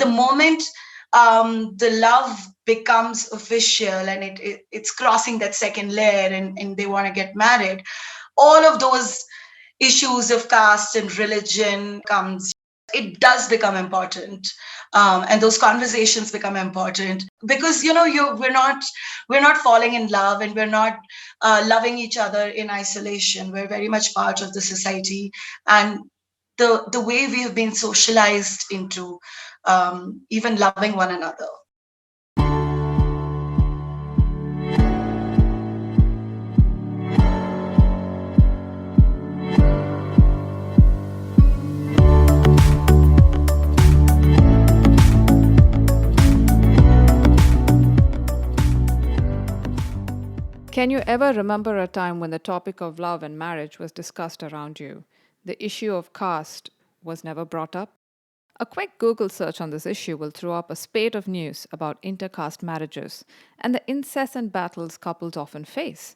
moment the love becomes official and it's crossing that second layer and they want to get married, all of those issues of caste and religion comes, it does become important, and those conversations become important because we're not falling in love, and we're not loving each other in isolation. We're very much part of the society, and the way we have been socialized into even loving one another. Can you ever remember a time when the topic of love and marriage was discussed around you? The issue of caste was never brought up? A quick Google search on this issue will throw up a spate of news about inter-caste marriages and the incessant battles couples often face.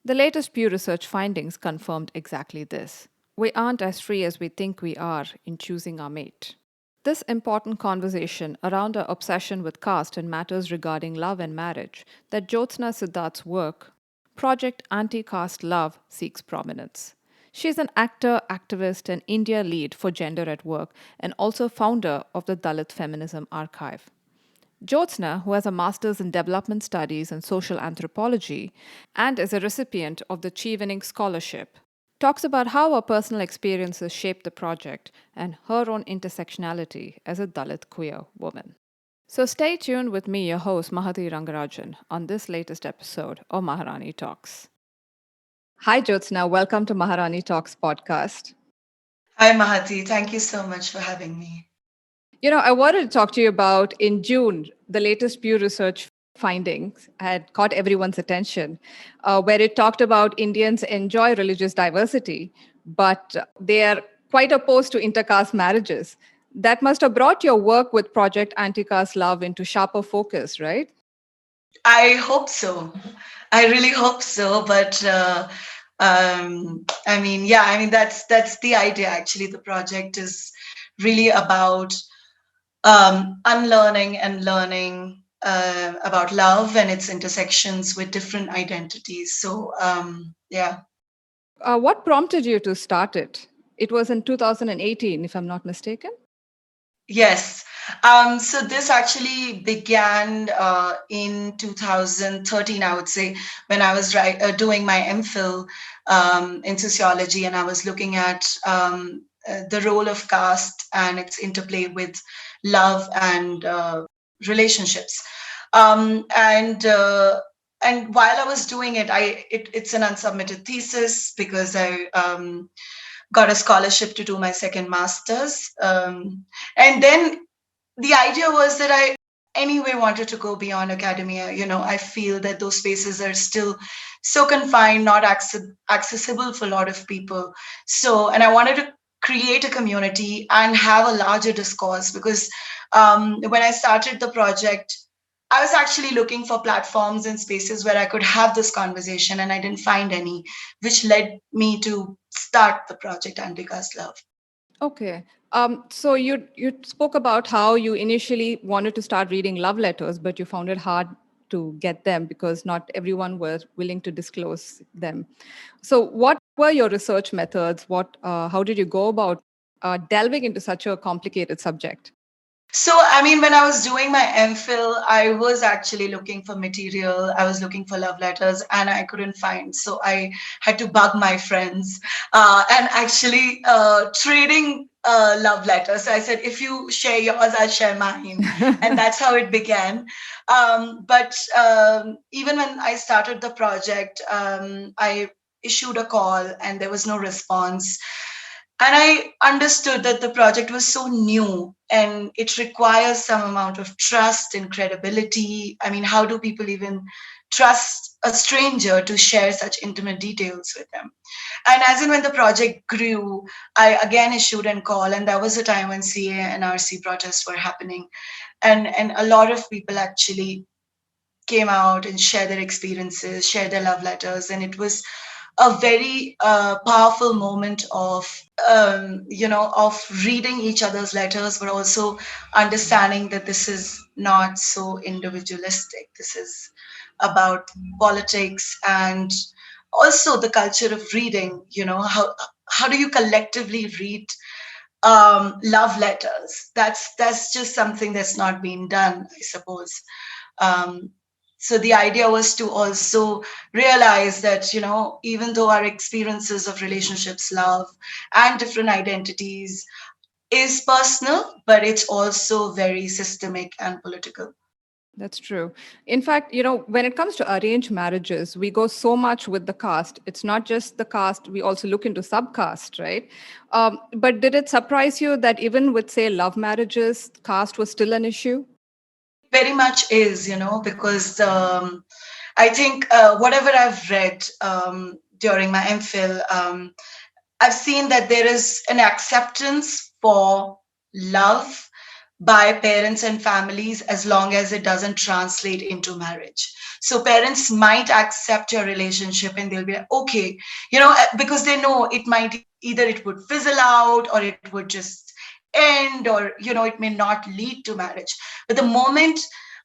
The latest Pew Research findings confirmed exactly this. We aren't as free as we think we are in choosing our mate. This important conversation around our obsession with caste and matters regarding love and marriage that Jyotsna Siddharth's work, Project Anti-Caste Love, seeks prominence. She is an actor, activist, and India lead for Gender at Work and also founder of the Dalit Feminism Archive. Jyotsna, who has a master's in development studies and social anthropology and is a recipient of the Chevening Scholarship, talks about how her personal experiences shaped the project and her own intersectionality as a Dalit queer woman. So stay tuned with me, your host, Mahati Rangarajan, on this latest episode of Maharani Talks. Hi, Jyotsna. Welcome to Maharani Talks podcast. Hi, Mahati. Thank you so much for having me. I wanted to talk to you about, in June, the latest Pew Research findings had caught everyone's attention, where it talked about Indians enjoy religious diversity, but they are quite opposed to intercaste marriages. That must have brought your work with Project Anti-Caste Love into sharper focus, right? I hope so. I really hope so. But that's the idea. Actually, the project is really about unlearning and learning about love and its intersections with different identities. So, yeah. What prompted you to start it? It was in 2018, if I'm not mistaken. Yes. So this actually began in 2013, I would say, when I was doing my MPhil in sociology, and I was looking at the role of caste and its interplay with love and relationships. And while I was doing it, it's an unsubmitted thesis because I got a scholarship to do my second master's. And then the idea was that I anyway wanted to go beyond academia. I feel that those spaces are still so confined, not accessible for a lot of people. So, and I wanted to create a community and have a larger discourse because when I started the project, I was actually looking for platforms and spaces where I could have this conversation, and I didn't find any, which led me to start the project Anti-Caste Love. Okay. So you spoke about how you initially wanted to start reading love letters, but you found it hard to get them because not everyone was willing to disclose them. So what were your research methods? How did you go about delving into such a complicated subject? So, when I was doing my MPhil, I was actually looking for material. I was looking for love letters and I couldn't find. So I had to bug my friends and actually trading love letters. So I said, if you share yours, I'll share mine. And that's how it began. But even when I started the project, I issued a call and there was no response. And I understood that the project was so new and it requires some amount of trust and credibility. How do people even trust a stranger to share such intimate details with them? And as in when the project grew, I again issued a call, and that was the time when CA and RC protests were happening. And a lot of people actually came out and shared their experiences, shared their love letters. And it was a very powerful moment of of reading each other's letters, but also understanding that this is not so individualistic. This is about politics and also the culture of reading. How do you collectively read love letters? That's just something that's not been done, I suppose. um, so the idea was to also realize that, even though our experiences of relationships, love, and different identities is personal, but it's also very systemic and political. That's true. In fact, when it comes to arranged marriages, we go so much with the caste. It's not just the caste, we also look into subcaste, right? But did it surprise you that even with, say, love marriages, caste was still an issue? Very much is, because I think whatever I've read during my MPhil, I've seen that there is an acceptance for love by parents and families as long as it doesn't translate into marriage. So parents might accept your relationship and they'll be like, okay, because they know it might either it would fizzle out or it would just end, or it may not lead to marriage. But the moment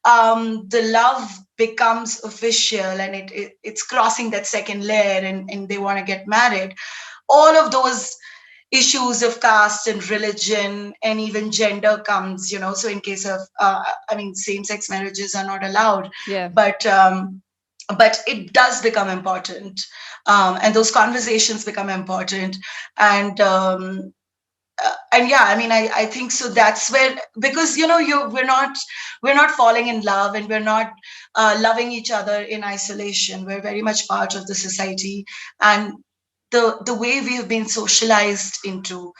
the love becomes official and it's crossing that second layer, and they want to get married, all of those issues of caste and religion and even gender comes. So in case of same-sex marriages are not allowed, Yeah. but it does become important, and those conversations become important. And yeah, I think so. That's where, because we're not falling in love, and we're not loving each other in isolation. We're very much part of the society, and the way we have been socialized into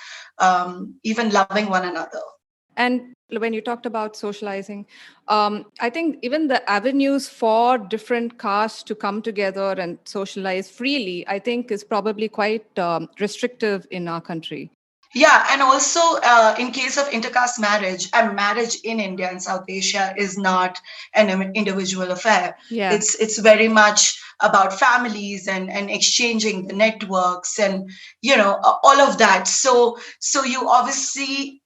even loving one another. And when you talked about socializing, I think even the avenues for different castes to come together and socialize freely, I think is probably quite restrictive in our country. Yeah, and also in case of intercaste marriage, and marriage in India and South Asia is not an individual affair. Yeah. It's very much about families and exchanging the networks, and all of that. So you obviously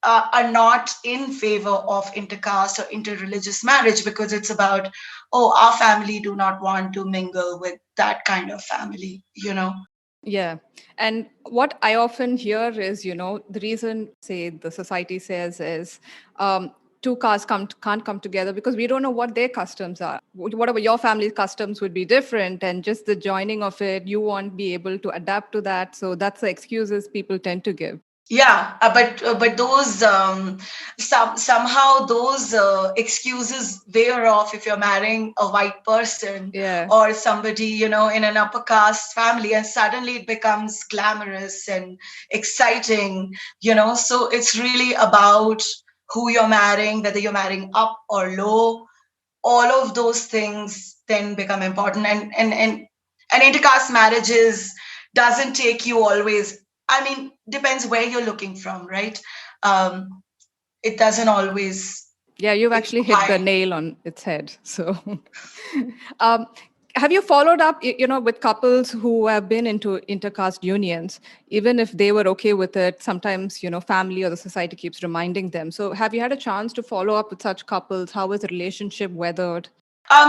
are not in favor of intercaste or interreligious marriage, because it's about, oh, our family do not want to mingle with that kind of family. Yeah. And what I often hear is, the reason, say, the society says is two castes can't come together because we don't know what their customs are. Whatever your family's customs would be different, and just the joining of it, you won't be able to adapt to that. So that's the excuses people tend to give. Yeah, but those somehow those excuses wear off if you're marrying a white person Yeah. or somebody, in an upper caste family, and suddenly it becomes glamorous and exciting. So it's really about who you're marrying, whether you're marrying up or low. All of those things then become important, and intercaste marriages doesn't take you always. Depends where you're looking from, right? It doesn't always Yeah, you've actually hit the require. nail on its head. So, um, have you followed up, with couples who have been into intercaste unions, even if they were okay with it? Sometimes, family or the society keeps reminding them. So, have you had a chance to follow up with such couples? How is the relationship weathered?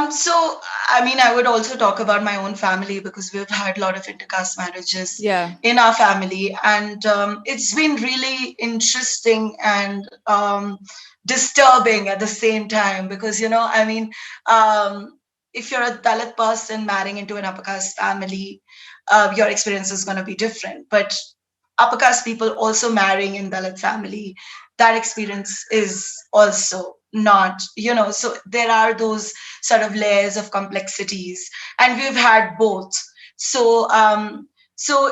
So I would also talk about my own family, because we've had a lot of intercaste marriages Yeah. in our family, and it's been really interesting and disturbing at the same time, because um, if you're a Dalit person marrying into an upper caste family, your experience is going to be different. But upper caste people also marrying in Dalit family, that experience is also not. So there are those sort of layers of complexities, and we've had both. So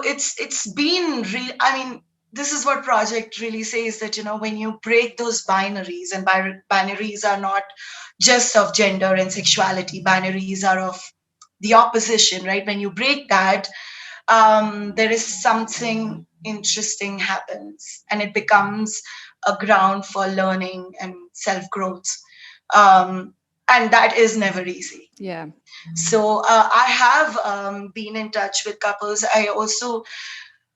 it's been real. This is what project really says, that when you break those binaries, and binaries are not just of gender and sexuality, binaries are of the opposition, right? When you break that, there is something interesting happens, and it becomes a ground for learning and self growth. um, And that is never easy. Yeah. So I have been in touch with couples. I also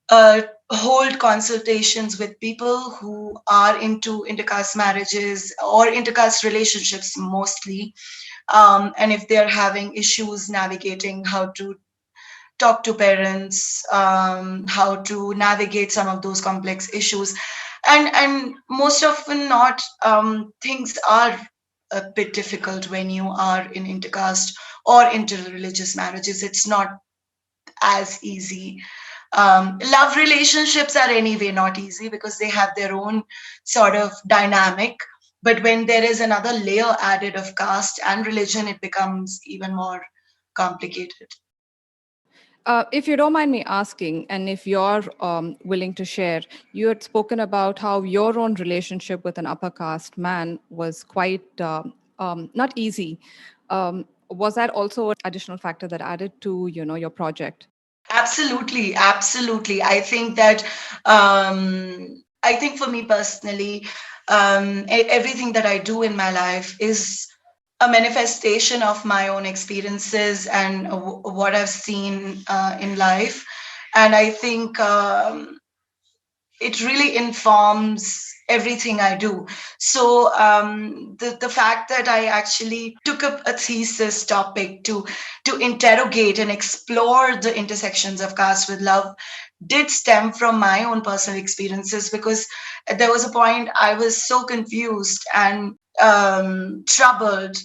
uh, hold consultations with people who are into intercaste marriages or intercaste relationships mostly. And if they're having issues navigating how to talk to parents, how to navigate some of those complex issues, and most often not, things are a bit difficult when you are in intercaste or interreligious marriages. It's not as easy. Love relationships are anyway not easy because they have their own sort of dynamic. But when there is another layer added of caste and religion, it becomes even more complicated. If you don't mind me asking, and if you're willing to share, you had spoken about how your own relationship with an upper caste man was quite not easy. Was that also an additional factor that added to, your project? Absolutely, absolutely. I think for me personally, everything that I do in my life is a manifestation of my own experiences and what I've seen in life. And I think it really informs everything I do. So the fact that I actually took up a thesis topic to interrogate and explore the intersections of caste with love did stem from my own personal experiences, because there was a point I was so confused and troubled,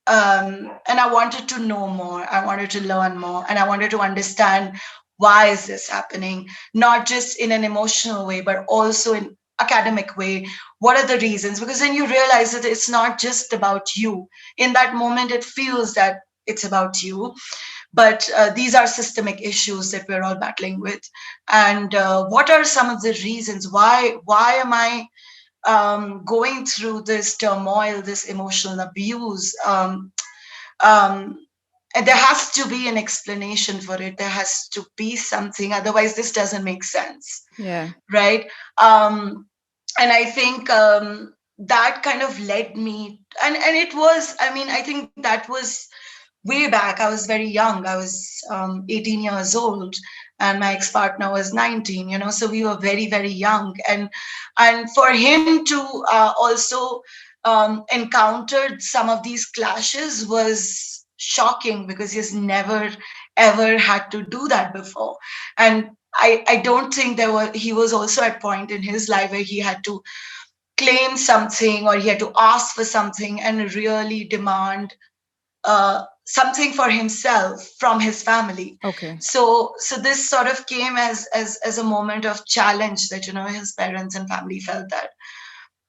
and I wanted to know more. I wanted to learn more, and I wanted to understand why is this happening, not just in an emotional way, but also in academic way. What are the reasons? Because then you realize that it's not just about you. In that moment, it feels that it's about you, but these are systemic issues that we're all battling with. And what are some of the reasons? Why am I going through this turmoil, this emotional abuse? And there has to be an explanation for it. There has to be something. Otherwise, this doesn't make sense, Yeah. right? And I think that kind of led me, and it was. I mean, I think that was way back. I was very young. I was 18 years old, and my ex-partner was 19. So we were very, very young, and for him to also encountered some of these clashes was shocking, because he's never ever had to do that before. And I don't think he was also at point in his life where he had to claim something, or he had to ask for something and really demand something for himself from his family. Okay. So this sort of came as a moment of challenge, that his parents and family felt that,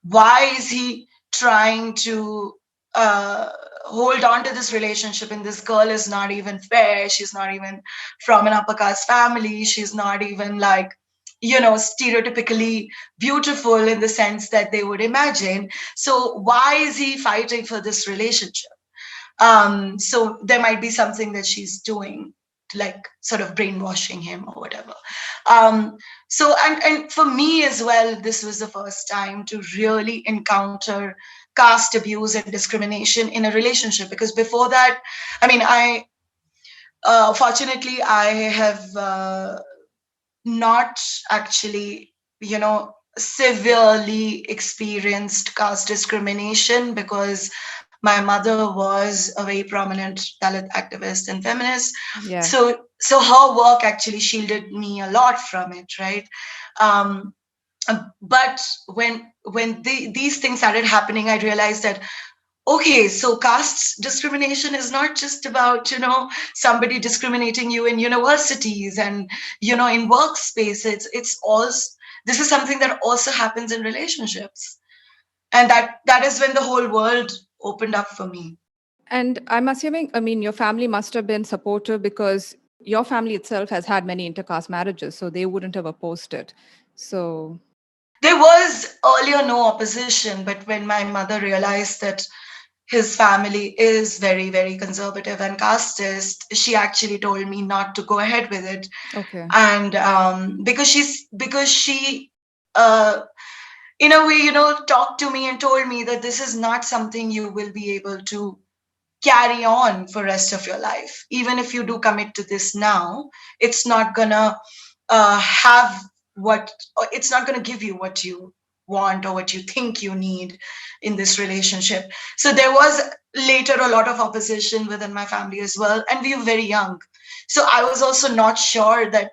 why is he trying to hold on to this relationship, and this girl is not even fair, she's not even from an upper caste family, she's not even like stereotypically beautiful in the sense that they would imagine. So why is he fighting for this relationship? So there might be something that she's doing to, like, sort of brainwashing him or whatever. So and for me as well, this was the first time to really encounter caste abuse and discrimination in a relationship, because before that, I mean, I fortunately I have not actually, severely experienced caste discrimination, because my mother was a very prominent Dalit activist and feminist. Yeah. So her work actually shielded me a lot from it, right? Um, but when these things started happening, I realized that, okay, so caste discrimination is not just about, somebody discriminating you in universities and, in workspaces. It's also, this is something that also happens in relationships. And that is when the whole world opened up for me. And I'm assuming, I mean, your family must have been supportive because your family itself has had many intercaste marriages, so they wouldn't have opposed it. So, There was earlier no opposition, but when my mother realized that his family is very, very conservative and casteist, she actually told me not to go ahead with it. okay. And because she uh, in a way, talked to me and told me that this is not something you will be able to carry on for rest of your life. Even if you do commit to this now, it's not gonna have what, or it's not gonna give you what you want or what you think you need in this relationship. So there was later a lot of opposition within my family as well, and we were very young. So I was also not sure that,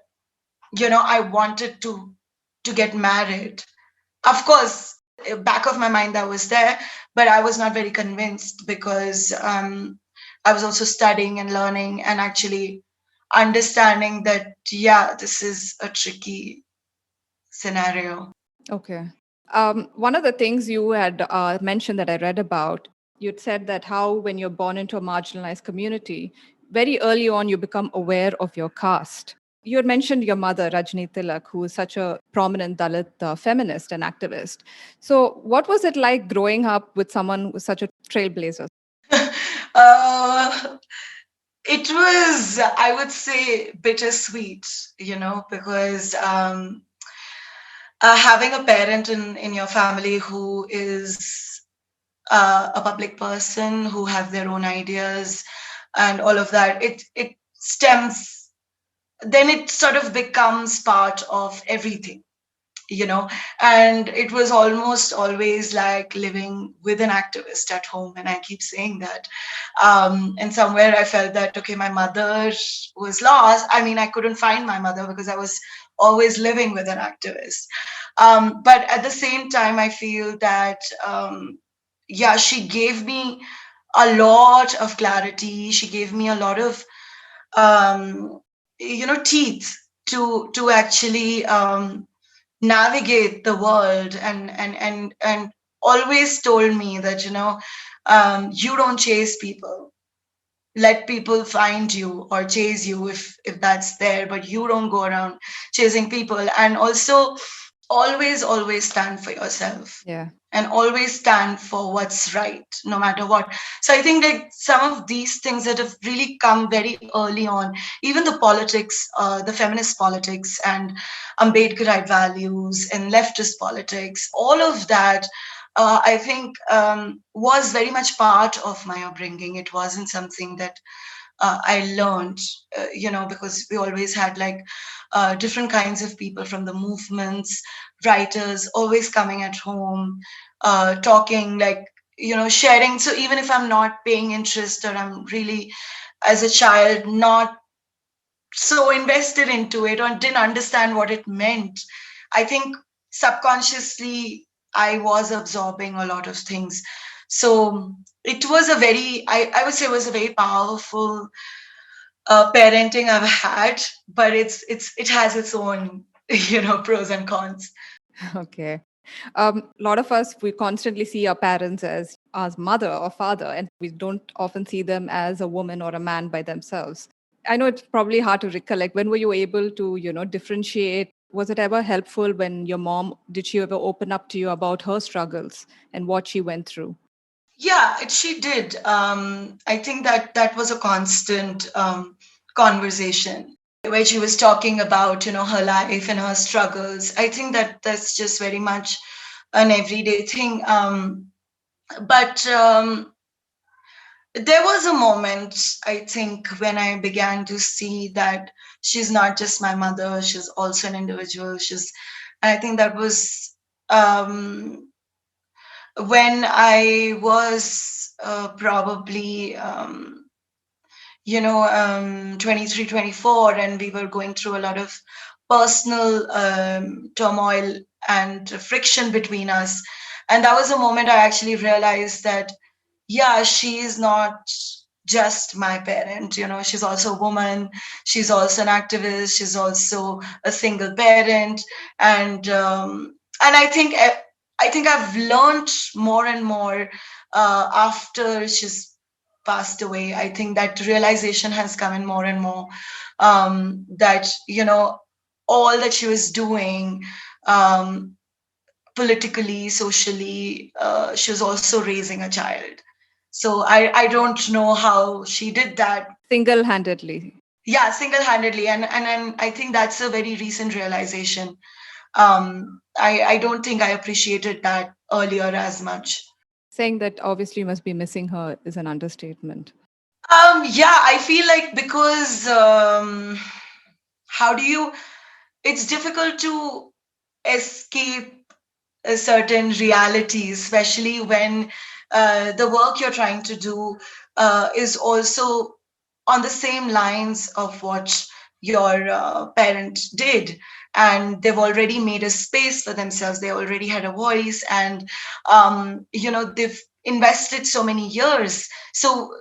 I wanted to get married. Of course, back of my mind that was there, but I was not very convinced because I was also studying and learning and actually understanding that, yeah, this is a tricky scenario. Okay. One of the things you had mentioned that I read about, you'd said that how when you're born into a marginalized community, very early on you become aware of your caste. You had mentioned your mother, Rajni Tilak, who is such a prominent Dalit feminist and activist. So, what was it like growing up with someone who's such a trailblazer? uh, it was, I would say, bittersweet, because having a parent in your family who is a public person, who have their own ideas and all of that, it stems, then it sort of becomes part of everything, you know and it was almost always like living with an activist at home, and I keep saying that. And somewhere I felt that, okay, my mother was lost. I mean, I couldn't find my mother because I was always living with an activist. But at the same time, I feel that, yeah, she gave me a lot of clarity. She gave me a lot of, teeth to actually navigate the world, and always told me that, you don't chase people. Let people find you or chase you if that's there, but you don't go around chasing people. And also, always stand for yourself, Yeah. and always stand for what's right, no matter what. So I think that some of these things that have really come very early on, even the politics, the feminist politics and Ambedkarite values and leftist politics, all of that, I think, was very much part of my upbringing. It wasn't something that I learned, because we always had like different kinds of people from the movements, writers, always coming at home, talking, like, sharing. So even if I'm not paying interest, or I'm really, as a child, not so invested into it or didn't understand what it meant, I think subconsciously I was absorbing a lot of things. So it was a very, I would say, it was a very powerful parenting I've had, but it has its own, pros and cons. Okay. A lot of us, we constantly see our parents as mother or father, and we don't often see them as a woman or a man by themselves. I know it's probably hard to recollect. When were you able to, differentiate? Was it ever helpful when your mom, did she ever open up to you about her struggles and what she went through? Yeah, she did. I think that was a constant conversation where she was talking about, her life and her struggles. I think that that's just very much an everyday thing. But there was a moment, I think, when I began to see that she's not just my mother, she's also an individual. I think that was when I was probably, 23, 24, and we were going through a lot of personal turmoil and friction between us. And that was a moment I actually realized that, yeah, she is not just my parent. She's also a woman. She's also an activist. She's also a single parent. And I think I've learned more and more after she's passed away. I think that realization has come in more and more, that, all that she was doing, um, politically, socially, she was also raising a child. So I don't know how she did that. Single handedly. Yeah, single-handedly. And I think that's a very recent realization. I don't think I appreciated that earlier as much. Saying that obviously you must be missing her is an understatement. Yeah, I feel like because how do you? It's difficult to escape a certain reality, especially when the work you're trying to do is also on the same lines of what your parent did. And they've already made a space for themselves. They already had a voice, and they've invested so many years. So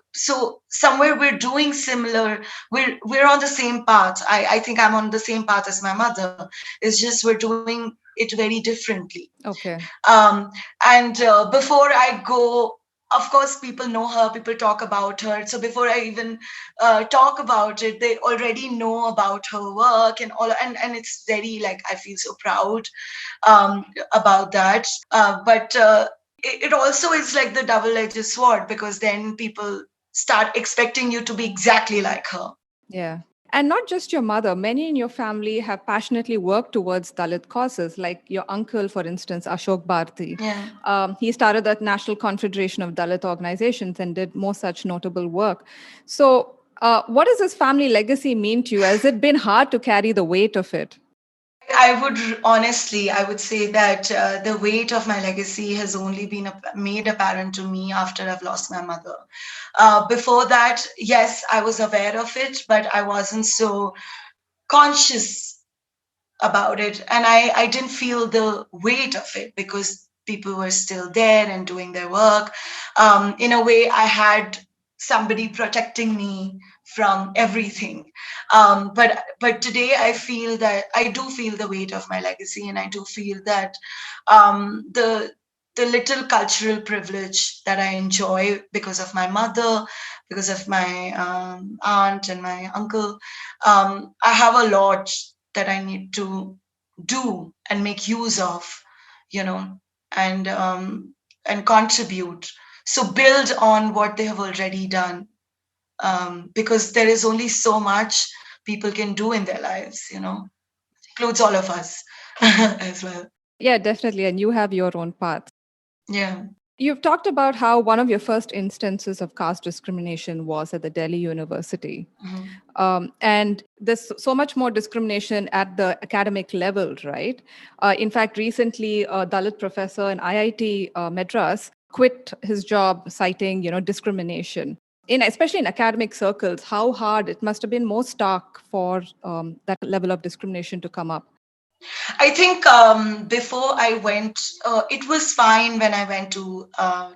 somewhere we're doing similar. We're on the same path. I think I'm on the same path as my mother. It's just we're doing it very differently. Okay. um, and before I go, of course, people know her, people talk about her. So before I even talk about it, they already know about her work and all. And it's very, like, I feel so proud about that. But it also is like the double-edged sword, because then people start expecting you to be exactly like her. Yeah. And not just your mother, many in your family have passionately worked towards Dalit causes, like your uncle, for instance, Ashok Bharti. Yeah. He started the National Confederation of Dalit Organizations and did more such notable work. So, what does this family legacy mean to you? Has it been hard to carry the weight of it? I would say that the weight of my legacy has only been made apparent to me after I've lost my mother. Before that, yes, I was aware of it, but I wasn't so conscious about it. And I didn't feel the weight of it because people were still there and doing their work. In a way, I had somebody protecting me from everything. But today I do feel the weight of my legacy, and I do feel that the little cultural privilege that I enjoy because of my mother, because of my aunt and my uncle, I have a lot that I need to do and make use of, you know, and contribute. So build on what they have already done, because there is only so much people can do in their lives, includes all of us as well. Yeah, definitely. And you have your own path. Yeah. You've talked about how one of your first instances of caste discrimination was at the Delhi University. Mhm. And there's so much more discrimination at the academic level, right? In fact, recently, a Dalit professor in IIT Madras quit his job citing, discrimination. Especially in academic circles, how hard it must have been more stark for that level of discrimination to come up. I think before I went, it was fine when I went to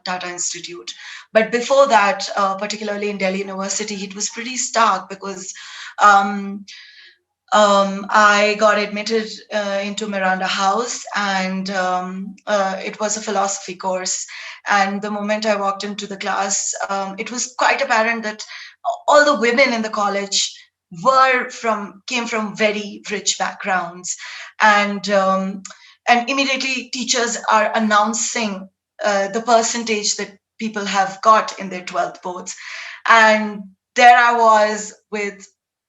Tata Institute. But before that, particularly in Delhi University, it was pretty stark because um, I got admitted into Miranda House, and it was a philosophy course. And the moment I walked into the class, it was quite apparent that all the women in the college came from very rich backgrounds, and immediately teachers are announcing the percentage that people have got in their 12th boards, and there I was with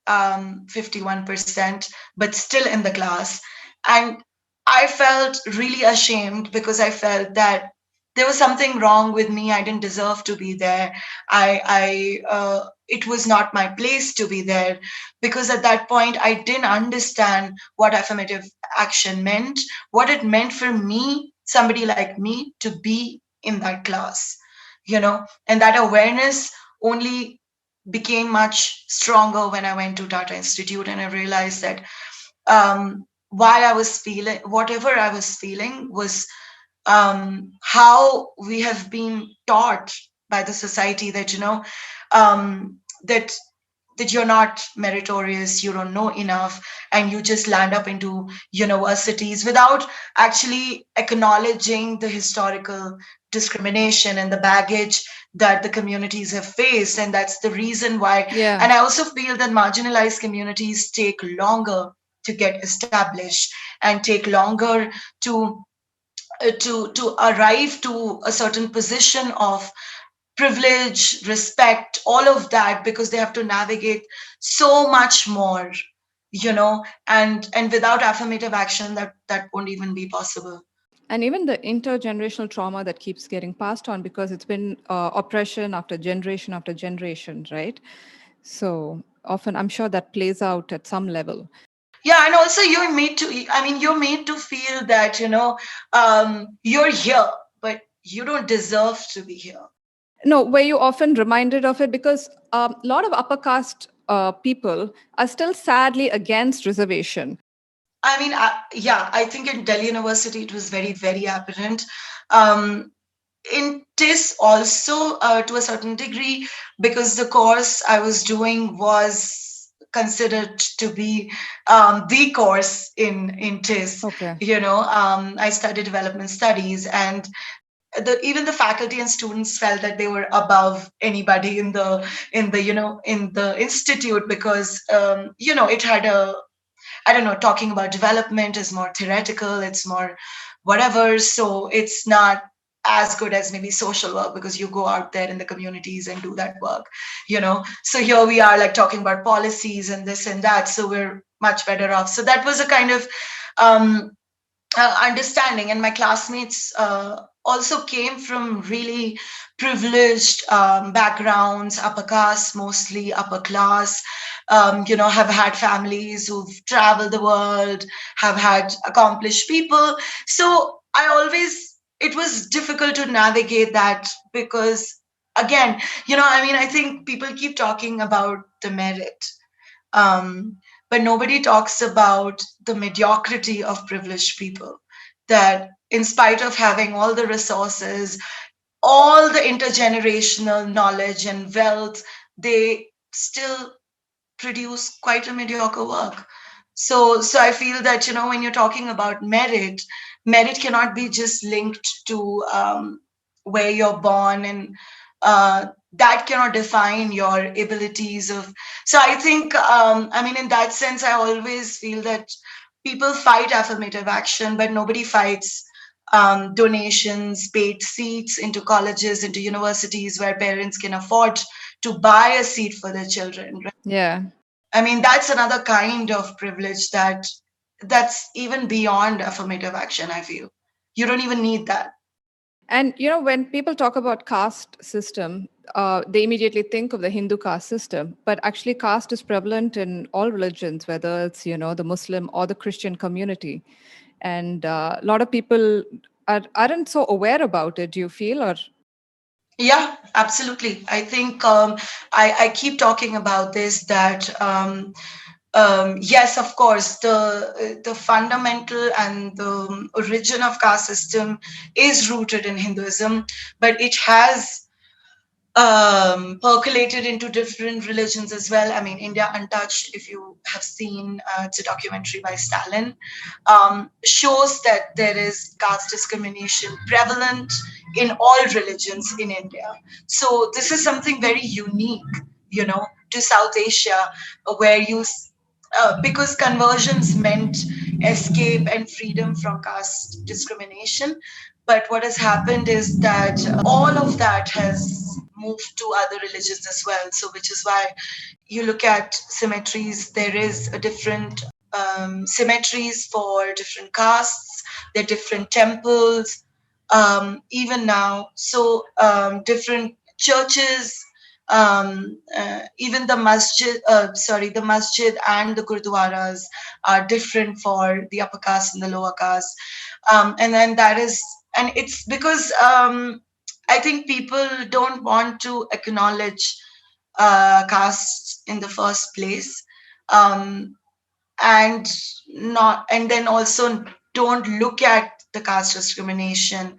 51%, but still in the class. And I felt really ashamed because I felt that there was something wrong with me. I didn't deserve to be there. It was not my place to be there, because at that point I didn't understand what affirmative action meant, what it meant for me, somebody like me, to be in that class, and that awareness only became much stronger when I went to Tata Institute, and I realized that why I was feeling whatever I was feeling was how we have been taught by the society that that you're not meritorious, you don't know enough, and you just land up into universities without actually acknowledging the historical discrimination and the baggage that the communities have faced. And that's the reason why. Yeah. And I also feel that marginalized communities take longer to get established and take longer to to arrive to a certain position of privilege, respect, all of that, because they have to navigate so much more, and without affirmative action, that won't even be possible. And even the intergenerational trauma that keeps getting passed on because it's been oppression after generation, right? So often, I'm sure that plays out at some level. Yeah, and also you're made to feel that, you're here, but you don't deserve to be here. No, were you often reminded of it? Because a lot of upper caste people are still sadly against reservation. Yeah, I think in Delhi University it was very, very apparent. Um, in TIS also, to a certain degree, because the course I was doing was considered to be the course in TIS. Okay. I studied development studies, and even the faculty and students felt that they were above anybody in the institute, because it had a, I don't know, talking about development is more theoretical, it's more whatever. So it's not as good as maybe social work, because you go out there in the communities and do that work. So here we are, like, talking about policies and this and that. So we're much better off. So that was a kind of um, understanding. And my classmates also came from really privileged backgrounds, upper caste, mostly upper class, have had families who've traveled the world, have had accomplished people. So it was difficult to navigate that, because, again, I think people keep talking about the merit, um, but nobody talks about the mediocrity of privileged people. That, in spite of having all the resources, all the intergenerational knowledge and wealth, they still produce quite a mediocre work. So I feel that, when you're talking about merit cannot be just linked to where you're born, and that cannot define your abilities of. So I think, in that sense, I always feel that people fight affirmative action, but nobody fights donations, paid seats into colleges, into universities, where parents can afford to buy a seat for their children. Yeah. That's another kind of privilege that's even beyond affirmative action, I feel. You don't even need that. And when people talk about caste system, they immediately think of the Hindu caste system. But actually, caste is prevalent in all religions, whether it's the Muslim or the Christian community. And a lot of people aren't so aware about it. Do you feel, or Yeah, absolutely. I think I keep talking about this, that yes, of course, the fundamental and the origin of caste system is rooted in Hinduism, but it has percolated into different religions as well. India Untouched, if you have seen, it's a documentary by Stalin, shows that there is caste discrimination prevalent in all religions in India. So this is something very unique, to South Asia, where because conversions meant escape and freedom from caste discrimination. But what has happened is that all of that has moved to other religions as well. So, which is why you look at symmetries, there is a different symmetries for different castes, there are different temples, even now. So, different churches, even the masjid and the gurdwaras are different for the upper caste and the lower caste. And then that is, and it's because I think people don't want to acknowledge caste in the first place, um, and not, and then also don't look at the caste discrimination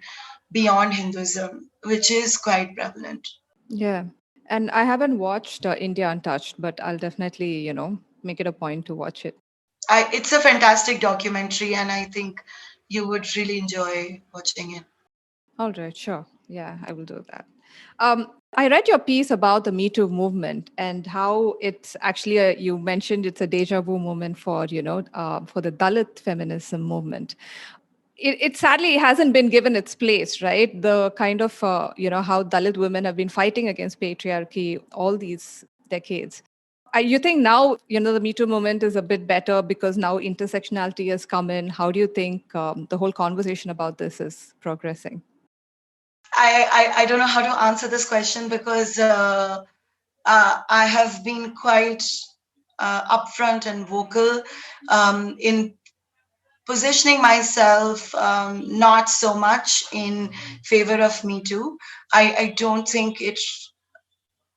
beyond Hinduism, which is quite prevalent. yeah? And I haven't watched India Untouched, but I'll definitely make it a point to watch it. It's a fantastic documentary, and I think you would really enjoy watching it. All right, sure. Yeah, I will do that. I read your piece about the Me Too movement and how it's actually you mentioned it's a deja vu moment for for the Dalit feminism movement. It sadly hasn't been given its place, right? The kind of how Dalit women have been fighting against patriarchy all these decades. You think now, the Me Too movement is a bit better because now intersectionality has come in. How do you think the whole conversation about this is progressing? I don't know how to answer this question because I have been quite upfront and vocal in positioning myself, not so much in favor of Me Too. I don't think it,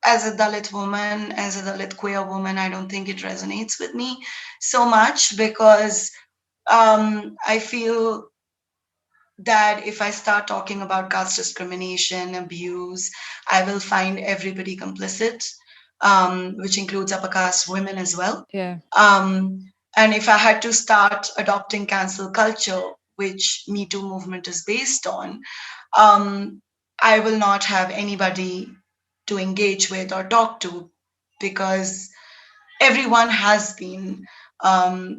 as a Dalit woman, as a Dalit queer woman, I don't think it resonates with me so much because I feel that if I start talking about caste discrimination, abuse, I will find everybody complicit, which includes upper caste women as well. Yeah. And if I had to start adopting cancel culture, which Me Too movement is based on, um, I will not have anybody to engage with or talk to because everyone has been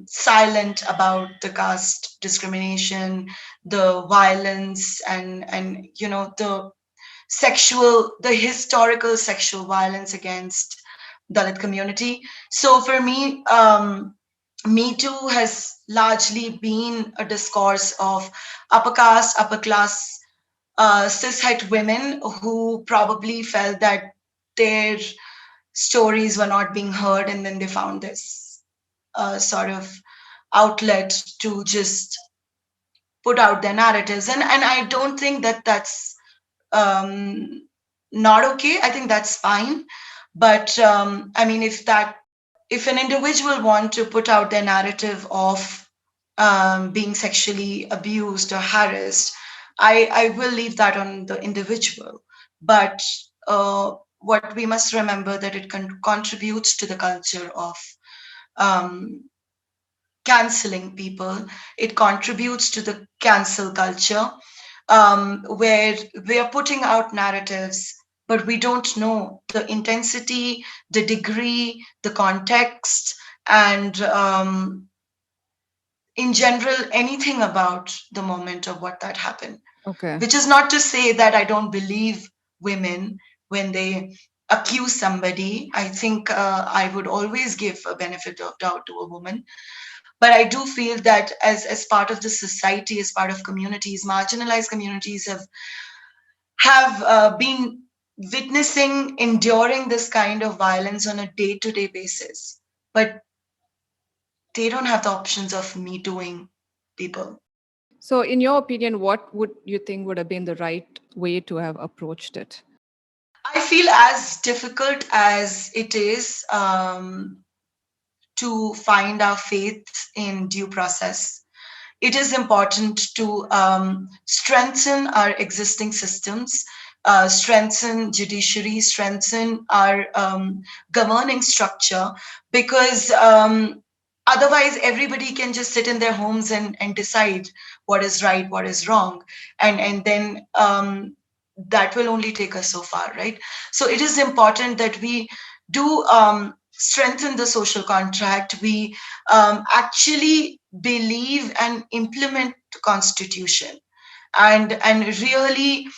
silent about the caste discrimination, the violence, and the historical sexual violence against Dalit community. So for me, Me Too has largely been a discourse of upper caste, upper class, cishet women who probably felt that their stories were not being heard, and then they found this sort of outlet to just put out their narratives. And I don't think that that's um, not okay. I think that's fine. But I mean, if an individual want to put out their narrative of being sexually abused or harassed, I will leave that on the individual. But what we must remember that it contributes to the culture of um, canceling people. It contributes to the cancel culture, where we are putting out narratives, but we don't know the intensity, the degree, the context, and in general, anything about the moment of what that happened. Okay. Which is not to say that I don't believe women when they accuse somebody. I think I would always give a benefit of doubt to a woman. But I do feel that as part of the society, as part of communities, marginalized communities have been witnessing, enduring this kind of violence on a day-to-day basis. But they don't have the options of me doing people. So, in your opinion, what would you think would have been the right way to have approached it? I feel as difficult as it is to find our faith in due process, it is important to strengthen our existing systems, strengthen judiciary, strengthen our governing structure, because otherwise everybody can just sit in their homes and decide what is right, what is wrong, and then that will only take us so far, right? So it is important that we do strengthen the social contract. We actually believe and implement the constitution, and really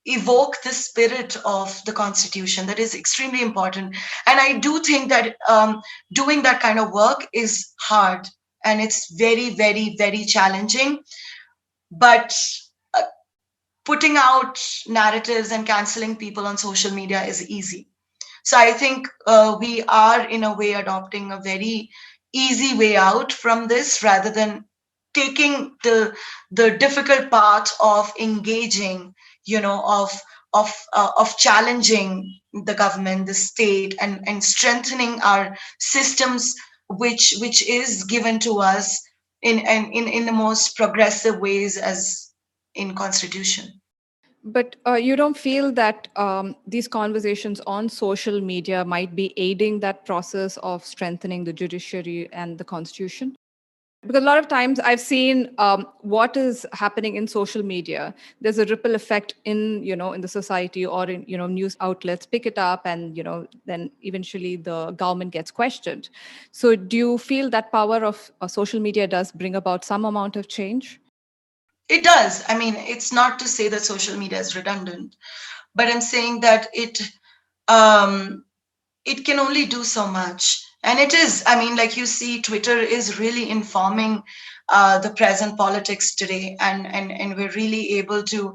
evoke the spirit of the constitution. That is extremely important. And I do think that doing that kind of work is hard, and it's very, very, very challenging. But uh, putting out narratives and canceling people on social media is easy. So I think we are, in a way, adopting a very easy way out from this, rather than taking the difficult part of engaging, of challenging the government, the state, and strengthening our systems, which is given to us in the most progressive ways as in constitution. But you don't feel that these conversations on social media might be aiding that process of strengthening the judiciary and the constitution? Because a lot of times I've seen what is happening in social media. There's a ripple effect in the society, or in news outlets pick it up, and then eventually the government gets questioned. So do you feel that power of social media does bring about some amount of change? It does. I mean, it's not to say that social media is redundant, but I'm saying that it um, it can only do so much. And it is, I mean, like you see, Twitter is really informing the present politics today, and we're really able to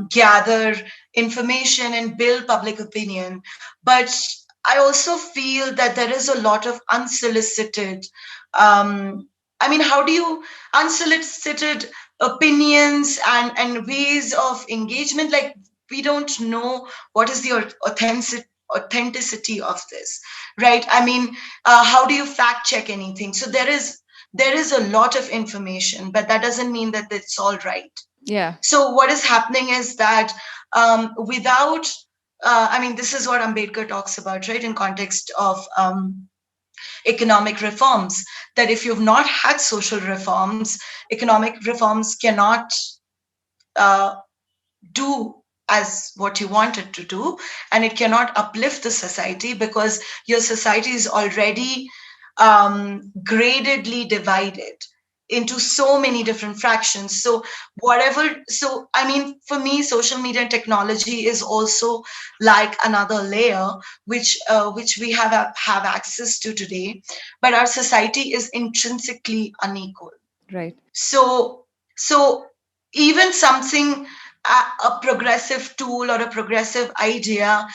gather information and build public opinion. But I also feel that there is a lot of unsolicited, I mean, how do you, unsolicited opinions and ways of engagement? Like, we don't know what is the authenticity of this, right? I mean, how do you fact check anything? So there is a lot of information, but that doesn't mean that it's all right. Yeah. So what is happening is that without I mean, this is what Ambedkar talks about, right, in context of economic reforms, that if you've not had social reforms, economic reforms cannot uh, do as what you want it to do, and it cannot uplift the society because your society is already gradedly divided into so many different fractions. So whatever, so I mean, for me, social media and technology is also like another layer which we have access to today, but our society is intrinsically unequal. Right. So even something, a progressive tool or a progressive idea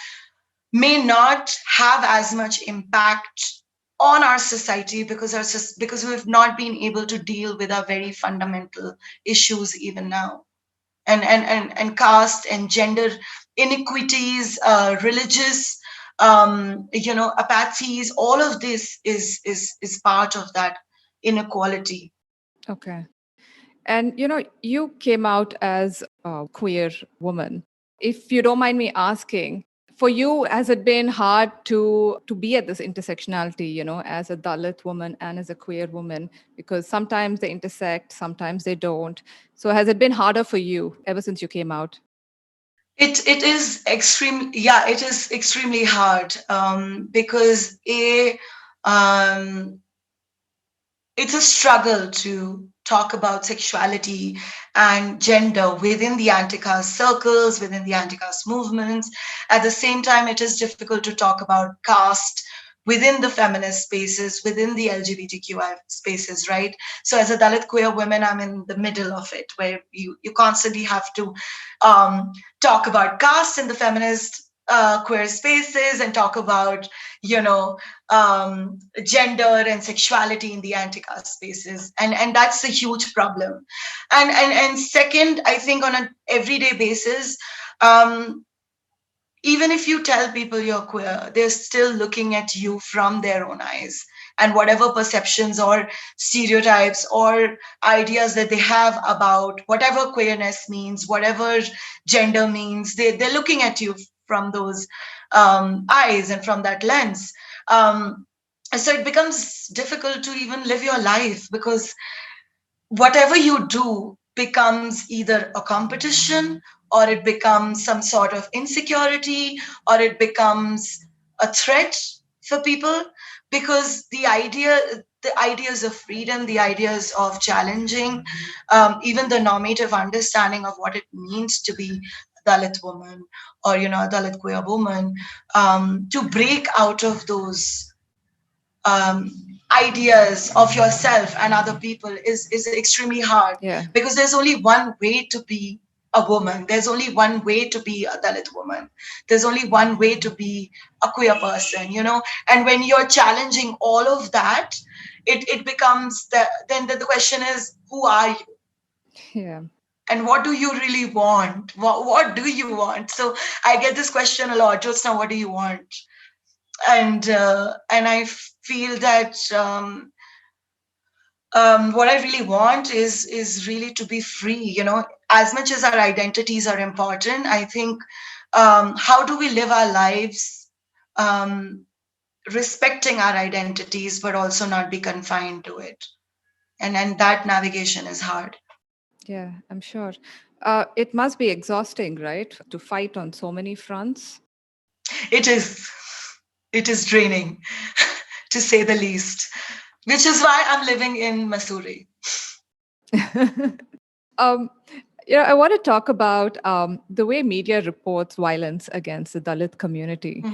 may not have as much impact on our society because because we've not been able to deal with our very fundamental issues even now, and caste and gender inequities, religious apathies. All of this is part of that inequality. Okay. And you came out as a queer woman. If you don't mind me asking, for you, has it been hard to be at this intersectionality, as a Dalit woman and as a queer woman? Because sometimes they intersect, sometimes they don't. So has it been harder for you ever since you came out? It is extreme. Yeah, it is extremely hard because um, it's a struggle to talk about sexuality and gender within the anti-caste circles, within the anti-caste movements. At the same time, it is difficult to talk about caste within the feminist spaces, within the LGBTQI spaces, right? So as a Dalit queer woman, I'm in the middle of it, where you constantly have to um, talk about caste in the feminist queer spaces and talk about, you know, gender and sexuality in the anti-caste spaces, and that's a huge problem. And second, I think on an everyday basis, um, even if you tell people you're queer, they're still looking at you from their own eyes, and whatever perceptions or stereotypes or ideas that they have about whatever queerness means, whatever gender means, they're looking at you from those eyes and from that lens. So it becomes difficult to even live your life because whatever you do becomes either a competition, or it becomes some sort of insecurity, or it becomes a threat for people, because the ideas of freedom, the ideas of challenging even the normative understanding of what it means to be a Dalit woman, or a Dalit queer woman, to break out of those um, ideas of yourself and other people is extremely hard, Yeah. because there's only one way to be a woman. There's only one way to be a Dalit woman. There's only one way to be a queer person. And when you're challenging all of that, it becomes then the question is, who are you? Yeah. And what do you really want? What do you want? So I get this question a lot. Just now, what do you want? And I feel that what I really want is really to be free. As much as our identities are important, I think how do we live our lives um, respecting our identities, but also not be confined to it. And that navigation is hard. Yeah, I'm sure. It must be exhausting, right? To fight on so many fronts. It is. It is draining, to say the least. Which is why I'm living in Missouri. um, I want to talk about the way media reports violence against the Dalit community.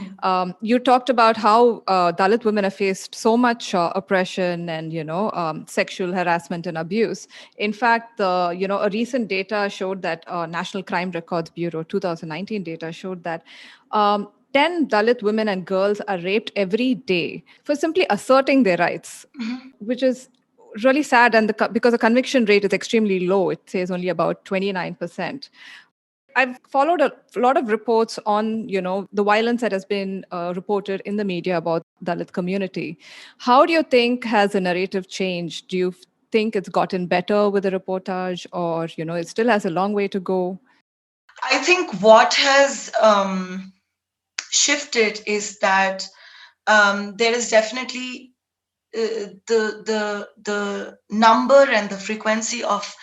You talked about how Dalit women have faced so much oppression and, sexual harassment and abuse. In fact, a recent data showed that National Crime Records Bureau 2019 data showed that 10 Dalit women and girls are raped every day for simply asserting their rights, which is really sad. And because the conviction rate is extremely low, it says only about 29%. I've followed a lot of reports on, the violence that has been reported in the media about Dalit community. How do you think has the narrative changed? Do you think it's gotten better with the reportage, or, it still has a long way to go? I think what has shifted is that there is definitely the number and the frequency of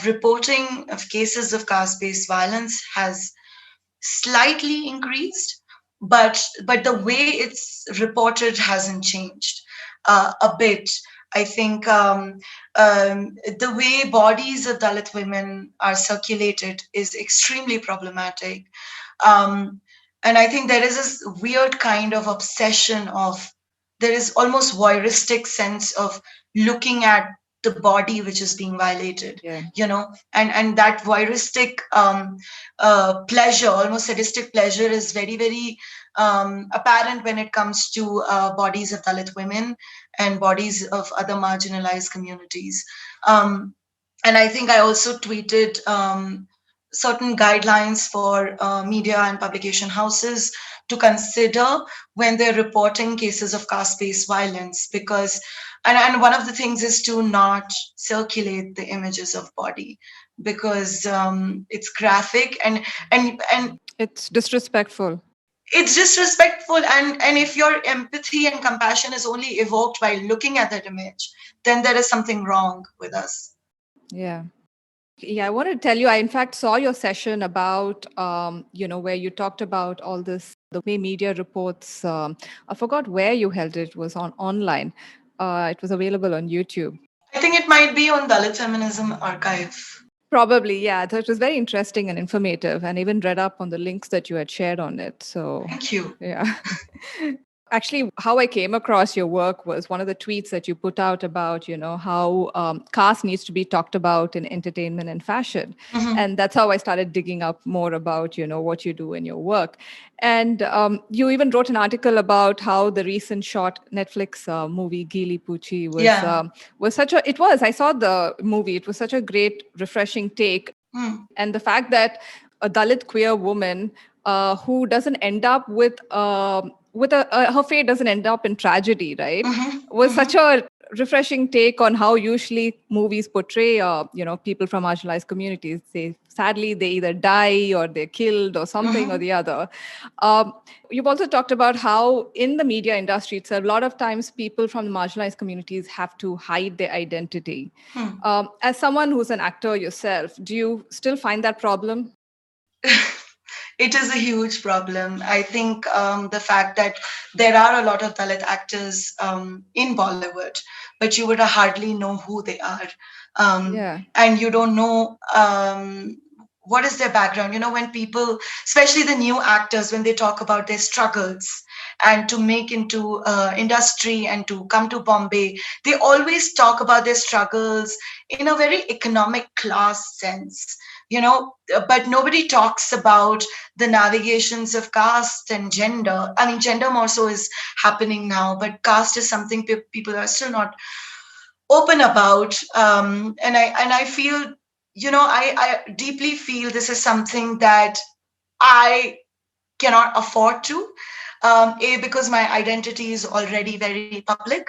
reporting of cases of caste-based violence has slightly increased, but the way it's reported hasn't changed a bit. I think the way bodies of Dalit women are circulated is extremely problematic. Um, and I think there is this weird kind of obsession of, there is almost voyeuristic sense of looking at the body which is being violated, Yeah. and that voyeuristic pleasure, almost sadistic pleasure, is very, very apparent when it comes to bodies of Dalit women and bodies of other marginalized communities. Um, and I think I also tweeted certain guidelines for media and publication houses to consider when they're reporting cases of caste-based violence, because and one of the things is to not circulate the images of body, because it's graphic and It's disrespectful. it's disrespectful, and if your empathy and compassion is only evoked by looking at that image, then there is something wrong with us. Yeah. Yeah, I wanted to tell you, I in fact saw your session about, where you talked about all this, the way media reports. I forgot where you held it. It was on online. It was available on YouTube. I think it might be on Dalit Feminism Archive. Probably, yeah. So it was very interesting and informative, and even read up on the links that you had shared on it. So, Thank you. yeah. Actually, how I came across your work was one of the tweets that you put out about, how caste needs to be talked about in entertainment and fashion. Mhm. And that's how I started digging up more about, what you do in your work. And you even wrote an article about how the recent short Netflix movie Geely Poochie Yeah. was such a, it was, I saw the movie, it was such a great, refreshing take. Mm. And the fact that a Dalit queer woman who doesn't end up with her fate doesn't end up in tragedy, right? Mhm. Was such Mhm. a refreshing take on how usually movies portray, people from marginalized communities. Sadly, they either die or they're killed or something or Mhm. the other. Um, you've also talked about how in the media industry itself, a lot of times people from the marginalized communities have to hide their identity. Hmm. As someone who's an actor yourself, do you still find that problem? It is a huge problem. I think the fact that there are a lot of Dalit actors in Bollywood, but you would hardly know who they are. Yeah. And you don't know what is their background. When people, especially the new actors, when they talk about their struggles and to make into industry and to come to Bombay, they always talk about their struggles in a very economic class sense. But nobody talks about the navigations of caste and gender. I mean, gender more so is happening now, but caste is something people are still not open about. And I feel, I deeply feel this is something that I cannot afford to. Because my identity is already very public.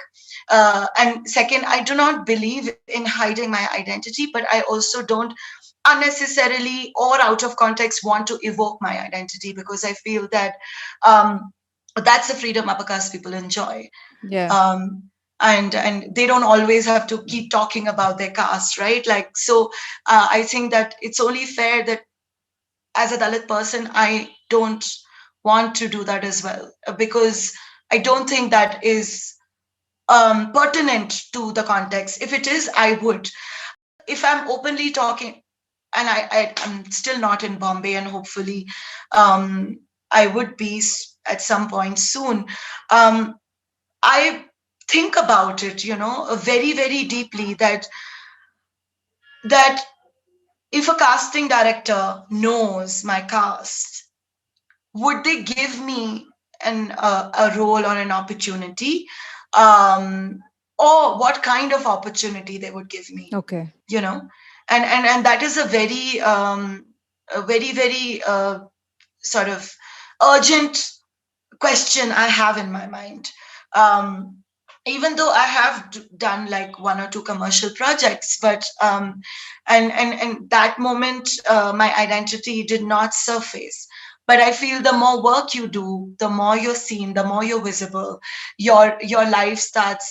And second, I do not believe in hiding my identity, but I also don't unnecessarily or out of context want to evoke my identity, because I feel that that's the freedom upper caste people enjoy. Yeah. And they don't always have to keep talking about their caste, right? Like, so I think that it's only fair that as a Dalit person, I don't want to do that as well, because I don't think that is pertinent to the context. If it is, I would. If I'm openly talking, and I'm still not in Bombay, and hopefully I would be at some point soon. I think about it, very, very deeply, that if a casting director knows my cast, would they give me a role or an opportunity, um, or what kind of opportunity they would give me? Okay. You know, and that is a very, very sort of urgent question I have in my mind. Um, Even though I have done like one or two commercial projects, but and that moment, my identity did not surface. But I feel the more work you do, the more you're seen, the more you're visible, your life starts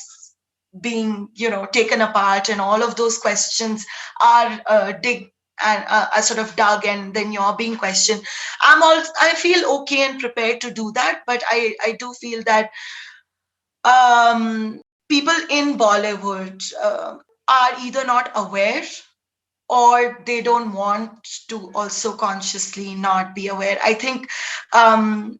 being, taken apart, and all of those questions are dig and are sort of dug, and then you're being questioned. I feel okay and prepared to do that, but I do feel that um, people in Bollywood are either not aware, or they don't want to also consciously not be aware. I think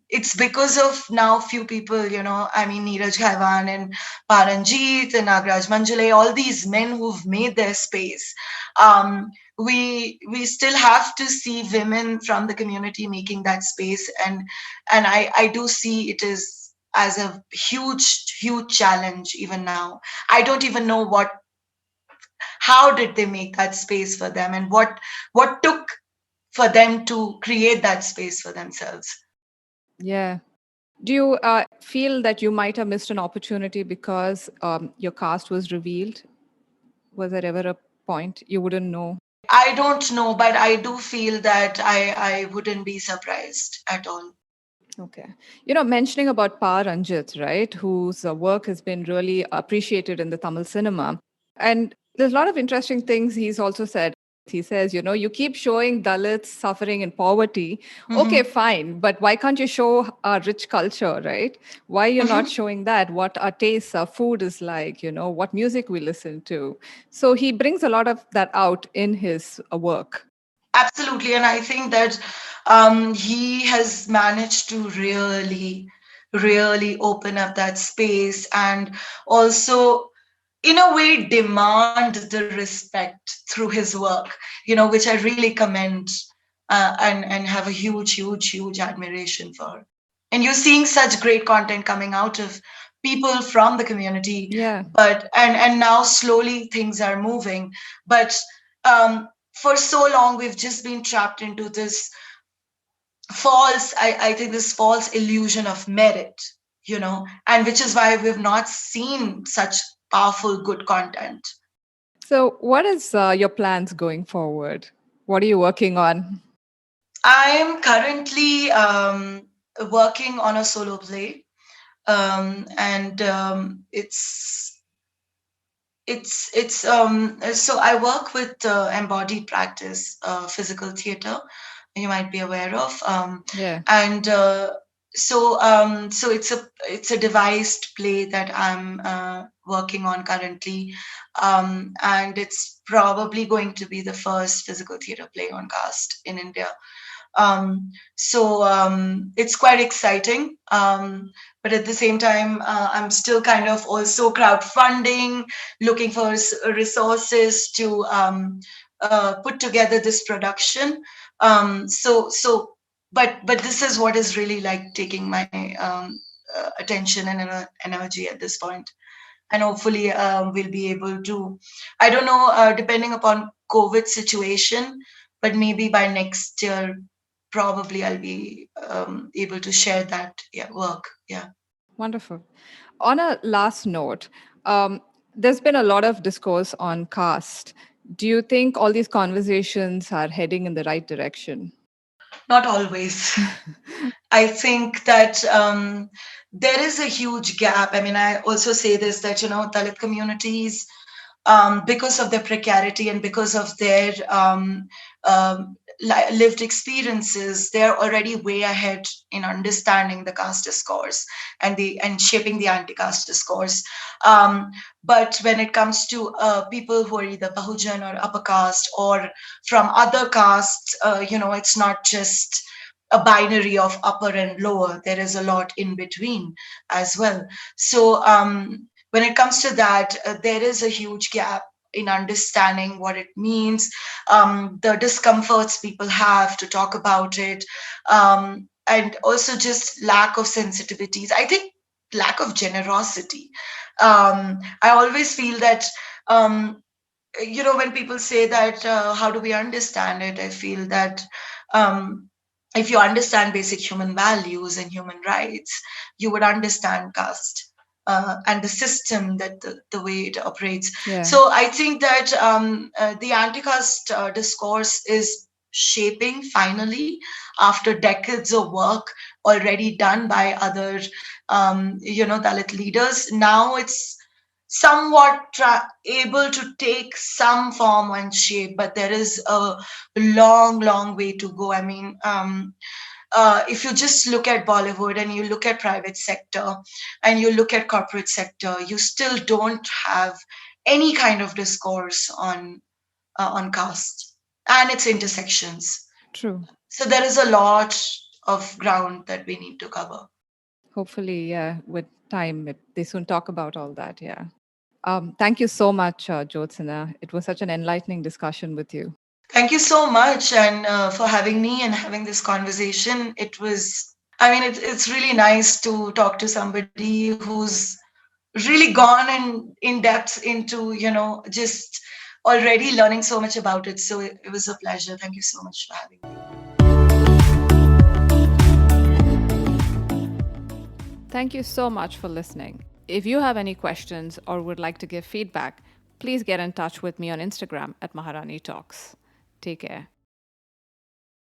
it's because of now few people, I mean, Neeraj Ghaiwan and Paranjeet and Nagraj Manjule, all these men who've made their space. We still have to see women from the community making that space, and I do see it as a huge, huge challenge even now. I don't even know how did they make that space for them, and what took for them to create that space for themselves. Yeah. Do you feel that you might have missed an opportunity because your caste was revealed? Was there ever a point you wouldn't know? I don't know, but I do feel that I wouldn't be surprised at all. Okay. Mentioning about Pa Ranjit, right, whose work has been really appreciated in the Tamil cinema. And there's a lot of interesting things he's also said. He says, you keep showing Dalits suffering in poverty. Okay, Mhm. fine. But why can't you show our rich culture, right? Why you're not showing that? What our tastes, our food is like, what music we listen to. So he brings a lot of that out in his work. Absolutely, and I think that he has managed to really, really open up that space, and also, in a way, demand the respect through his work, which I really commend, and have a huge, huge, huge admiration for. And you're seeing such great content coming out of people from the community, Yeah. but and now slowly things are moving, but for so long we've just been trapped into this I think this false illusion of merit, and which is why we've not seen such powerful good content. So, what is your plans going forward? What are you working on? I'm currently working on a solo play, and it's so I work with embodied practice, physical theater, you might be aware of, Yeah. and so it's a devised play that I'm working on currently, and it's probably going to be the first physical theater play on caste in India. It's quite exciting. But at the same time, I'm still kind of also crowdfunding, looking for resources to put together this production. But this is what is really like taking my attention and energy at this point. And hopefully we'll be able to, I don't know, depending upon COVID situation, but maybe by next year, probably I'll be able to share that, work. Yeah. Wonderful. On a last note, there's been a lot of discourse on caste. Do you think all these conversations are heading in the right direction? Not always. I think that there is a huge gap. I mean, I also say this, that, Dalit communities, because of their precarity and because of their lived experiences, they're already way ahead in understanding the caste discourse and shaping the anti-caste discourse. Um, but when it comes to people who are either Bahujan or upper caste or from other castes, it's not just a binary of upper and lower. There is a lot in between as well. So when it comes to that, there is a huge gap in understanding what it means, the discomforts people have to talk about it, and also just lack of sensitivities. I think lack of generosity. I always feel that, when people say that, how do we understand it? I feel that um, if you understand basic human values and human rights, you would understand caste. And the system that the way it operates. Yeah. So I think that the anti-caste discourse is shaping finally after decades of work already done by other, Dalit leaders. Now it's somewhat able to take some form and shape, but there is a long, long way to go. I mean, if you just look at Bollywood and you look at private sector and you look at corporate sector, you still don't have any kind of discourse on caste and its intersections. True. So there is a lot of ground that we need to cover. Hopefully, yeah, with time, they soon talk about all that. Yeah. Thank you so much, Jyotsna. It was such an enlightening discussion with you. Thank you so much, and for having me and having this conversation. It was, I mean, it's really nice to talk to somebody who's really gone in depth into, just already learning so much about it. So it was a pleasure. Thank you so much for having me. Thank you so much for listening. If you have any questions or would like to give feedback, please get in touch with me on Instagram at Maharani Talks. Take care.